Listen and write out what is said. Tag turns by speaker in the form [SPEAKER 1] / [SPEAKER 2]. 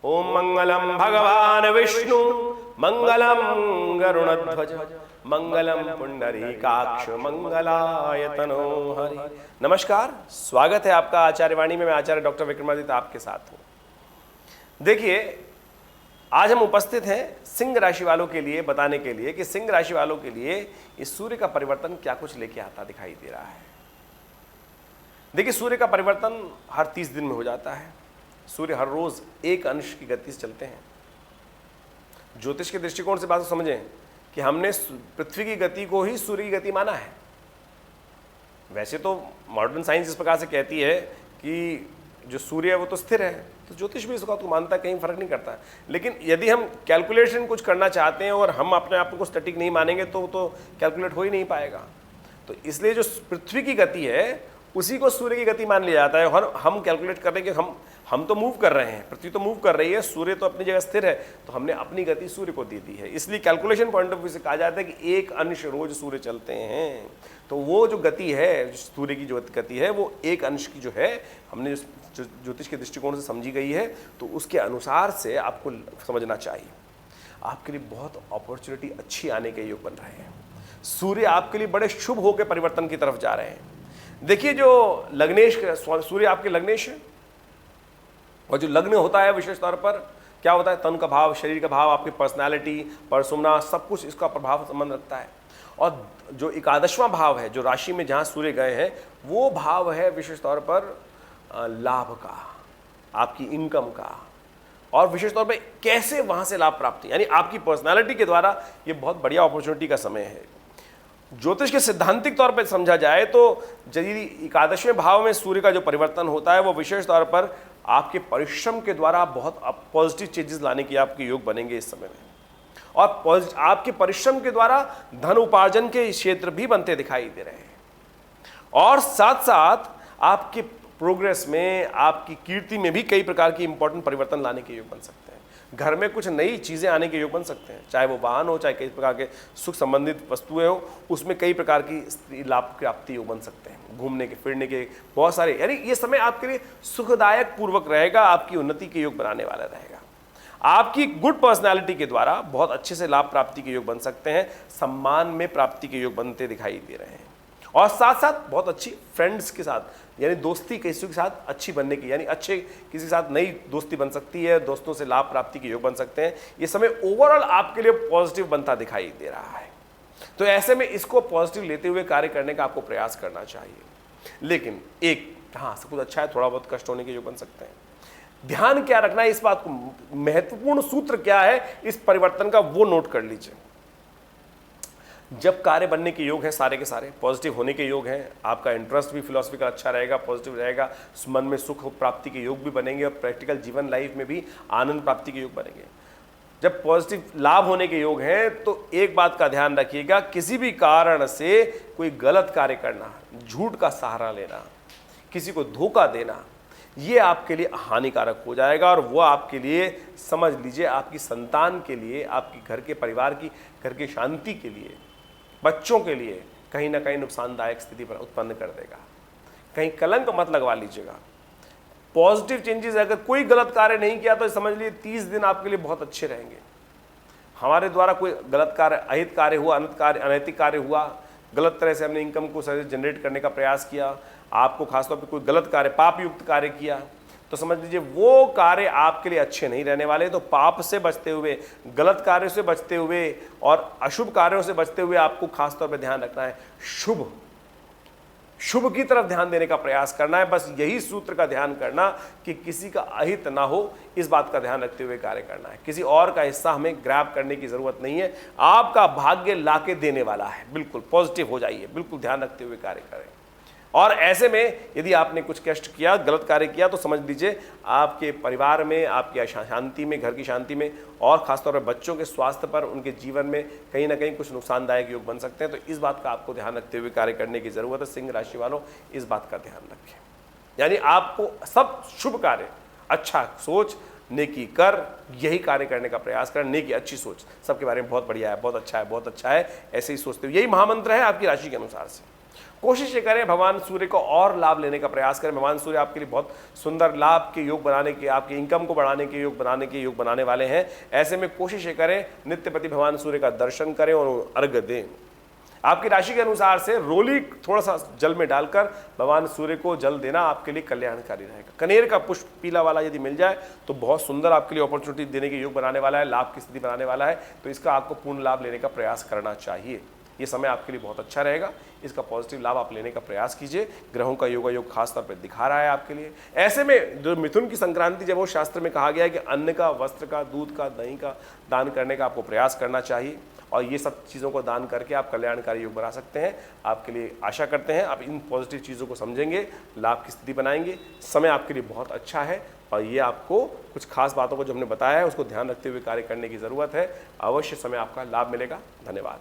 [SPEAKER 1] ओम मंगलम भगवान विष्णु मंगलम गरुणध्वज मंगलम पुंडरीकाक्ष मंगलायतनो हरि। नमस्कार, स्वागत है आपका आचार्यवाणी में। मैं आचार्य डॉक्टर विक्रमादित्य आपके साथ हूं। देखिए, आज हम उपस्थित हैं सिंह राशि वालों के लिए बताने के लिए कि सिंह राशि वालों के लिए इस सूर्य का परिवर्तन क्या कुछ लेके आता दिखाई दे रहा है। देखिए, सूर्य का परिवर्तन हर 30 दिन में हो जाता है। सूर्य हर रोज एक अंश की गति से चलते हैं। ज्योतिष के दृष्टिकोण से बात समझें कि हमने पृथ्वी की गति को ही सूर्य की गति माना है। वैसे तो मॉडर्न साइंस इस प्रकार से कहती है कि जो सूर्य है वो तो स्थिर है, तो ज्योतिष भी इसको तो मानता है, कहीं फर्क नहीं करता। लेकिन यदि हम कैलकुलेशन कुछ करना चाहते हैं और हम अपने आप को स्टैटिक नहीं मानेंगे तो कैलकुलेट हो ही नहीं पाएगा। तो इसलिए जो पृथ्वी की गति है उसी को सूर्य की गति मान लिया जाता है। और हम कैलकुलेट कर रहे हैं कि हम तो मूव कर रहे हैं, पृथ्वी तो मूव कर रही है, सूर्य तो अपनी जगह स्थिर है, तो हमने अपनी गति सूर्य को दे दी है। इसलिए कैलकुलेशन पॉइंट ऑफ व्यू से कहा जाता है कि एक अंश रोज सूर्य चलते हैं। तो वो जो गति है, सूर्य की जो गति है, वो एक अंश की जो है हमने जो ज्योतिष के दृष्टिकोण से समझी गई है, तो उसके अनुसार से आपको समझना चाहिए। आपके लिए बहुत अपॉर्चुनिटी अच्छी आने के योग बन रहे हैं। सूर्य आपके लिए बड़े शुभ होकर परिवर्तन की तरफ जा रहे हैं। देखिए, जो लग्नेश सूर्य आपके लग्नेश है, और जो लग्न होता है विशेष तौर पर क्या होता है, तन का भाव, शरीर का भाव, आपकी पर्सनालिटी, परसुमना, सब कुछ इसका प्रभाव संबंध रखता है। और जो एकादशवां भाव है, जो राशि में जहां सूर्य गए हैं, वो भाव है विशेष तौर पर लाभ का, आपकी इनकम का, और विशेष तौर पे कैसे वहां से लाभ प्राप्ति, यानी आपकी पर्सनालिटी के द्वारा ये बहुत बढ़िया अपॉर्चुनिटी का समय है। ज्योतिष के सिद्धांतिक तौर पर समझा जाए तो यदि एकादशवें भाव में सूर्य का जो परिवर्तन होता है वो विशेष तौर पर आपके परिश्रम के द्वारा बहुत पॉजिटिव चेंजेस लाने की आपके योग बनेंगे इस समय में। और आपके परिश्रम के द्वारा धन उपार्जन के क्षेत्र भी बनते दिखाई दे रहे हैं। और साथ साथ आपके प्रोग्रेस में, आपकी कीर्ति में भी कई प्रकार की इंपॉर्टेंट परिवर्तन लाने के योग बन सकते हैं। घर में कुछ नई चीज़ें आने के योग बन सकते हैं, चाहे वो वाहन हो, चाहे कई प्रकार के सुख संबंधित वस्तुएं हो, उसमें कई प्रकार की लाभ प्राप्ति योग बन सकते हैं। घूमने के, फिरने के बहुत सारे, यानी ये समय आपके लिए सुखदायक पूर्वक रहेगा, आपकी उन्नति के योग बनाने वाला रहेगा। आपकी गुड पर्सनैलिटी के द्वारा बहुत अच्छे से लाभ प्राप्ति के योग बन सकते हैं। सम्मान में प्राप्ति के योग बनते दिखाई दे रहे हैं। और साथ साथ बहुत अच्छी फ्रेंड्स के साथ, यानी दोस्ती किसी के साथ अच्छी बनने की, यानी अच्छे किसी के साथ नई दोस्ती बन सकती है, दोस्तों से लाभ प्राप्ति के योग बन सकते हैं। ये समय ओवरऑल आपके लिए पॉजिटिव बनता दिखाई दे रहा है। तो ऐसे में इसको पॉजिटिव लेते हुए कार्य करने का आपको प्रयास करना चाहिए। लेकिन सब कुछ अच्छा है, थोड़ा बहुत कष्ट होने के योग बन सकते हैं। ध्यान क्या रखना है इस बात को, महत्वपूर्ण सूत्र क्या है इस परिवर्तन का, वो नोट कर लीजिए। जब कार्य बनने के योग हैं, सारे के सारे पॉजिटिव होने के योग हैं, आपका इंटरेस्ट भी फिलॉसफिकल अच्छा रहेगा, पॉजिटिव रहेगा, मन में सुख प्राप्ति के योग भी बनेंगे, और प्रैक्टिकल जीवन लाइफ में भी आनंद प्राप्ति के योग बनेंगे। जब पॉजिटिव लाभ होने के योग हैं तो एक बात का ध्यान रखिएगा, किसी भी कारण से कोई गलत कार्य करना, झूठ का सहारा लेना, किसी को धोखा देना, ये आपके लिए हानिकारक हो जाएगा। और वो आपके लिए, समझ लीजिए, आपकी संतान के लिए, आपकी घर के परिवार की, घर की शांति के लिए, बच्चों के लिए कहीं ना कहीं नुकसानदायक स्थिति पर उत्पन्न कर देगा। कहीं कलंक मत लगवा लीजिएगा। पॉजिटिव चेंजेस, अगर कोई गलत कार्य नहीं किया तो समझ लीजिए 30 दिन आपके लिए बहुत अच्छे रहेंगे। हमारे द्वारा कोई गलत कार्य, अहित कार्य हुआ, अनैतिक कार्य हुआ, गलत तरह से हमने इनकम को जनरेट करने का प्रयास किया, आपको खासतौर पर कोई गलत कार्य, पाप युक्त कार्य किया, तो समझ लीजिए वो कार्य आपके लिए अच्छे नहीं रहने वाले। तो पाप से बचते हुए, गलत कार्यों से बचते हुए और अशुभ कार्यों से बचते हुए आपको खासतौर पर ध्यान रखना है, शुभ की तरफ ध्यान देने का प्रयास करना है। बस यही सूत्र का ध्यान करना कि किसी का अहित ना हो, इस बात का ध्यान रखते हुए कार्य करना है। किसी और का हिस्सा हमें ग्रैब करने की जरूरत नहीं है। आपका भाग्य लाके देने वाला है। बिल्कुल पॉजिटिव हो जाइए, बिल्कुल ध्यान रखते हुए कार्य करें। और ऐसे में यदि आपने कुछ कष्ट किया, गलत कार्य किया, तो समझ लीजिए आपके परिवार में, आपकी शांति में, घर की शांति में, और खासतौर पर बच्चों के स्वास्थ्य पर, उनके जीवन में कहीं ना कहीं कुछ नुकसानदायक योग बन सकते हैं। तो इस बात का आपको ध्यान रखते हुए कार्य करने की जरूरत है। सिंह राशि वालों, इस बात का ध्यान रखें। यानी आपको सब शुभ कार्य, अच्छा सोच, नेकी कर, यही कार्य करने का प्रयास कर। नेकी, अच्छी सोच, सबके बारे में बहुत बढ़िया है, बहुत अच्छा है, बहुत अच्छा है, ऐसे ही सोचते हुए, यही महामंत्र है आपकी राशि के अनुसार से। कोशिश ये करें भगवान सूर्य को और लाभ लेने का प्रयास करें। भगवान सूर्य आपके लिए बहुत सुंदर लाभ के योग बनाने के, आपकी इनकम को बढ़ाने के योग बनाने वाले हैं। ऐसे में कोशिश ये करें नित्यपति भगवान सूर्य का दर्शन करें और अर्घ्य दें। आपकी राशि के अनुसार से रोली थोड़ा सा जल में डालकर भगवान सूर्य को जल देना आपके लिए कल्याणकारी रहेगा। कनेर का पुष्प पीला वाला यदि मिल जाए तो बहुत सुंदर आपके लिए अपॉर्चुनिटी देने के योग बनाने वाला है, लाभ की स्थिति बनाने वाला है, तो इसका आपको पूर्ण लाभ लेने का प्रयास करना चाहिए। ये समय आपके लिए बहुत अच्छा रहेगा, इसका पॉजिटिव लाभ आप लेने का प्रयास कीजिए। ग्रहों का योग खास तौर पर दिखा रहा है आपके लिए। ऐसे में जो मिथुन की संक्रांति जब वो शास्त्र में कहा गया है कि अन्न का, वस्त्र का, दूध का, दही का दान करने का आपको प्रयास करना चाहिए और ये सब चीज़ों को दान करके आप कल्याणकारी योग बना सकते हैं। आपके लिए आशा करते हैं आप इन पॉजिटिव चीज़ों को समझेंगे, लाभ की स्थिति बनाएंगे। समय आपके लिए बहुत अच्छा है और ये आपको कुछ खास बातों को जो हमने बताया है उसको ध्यान रखते हुए कार्य करने की ज़रूरत है। अवश्य समय आपका लाभ मिलेगा। धन्यवाद।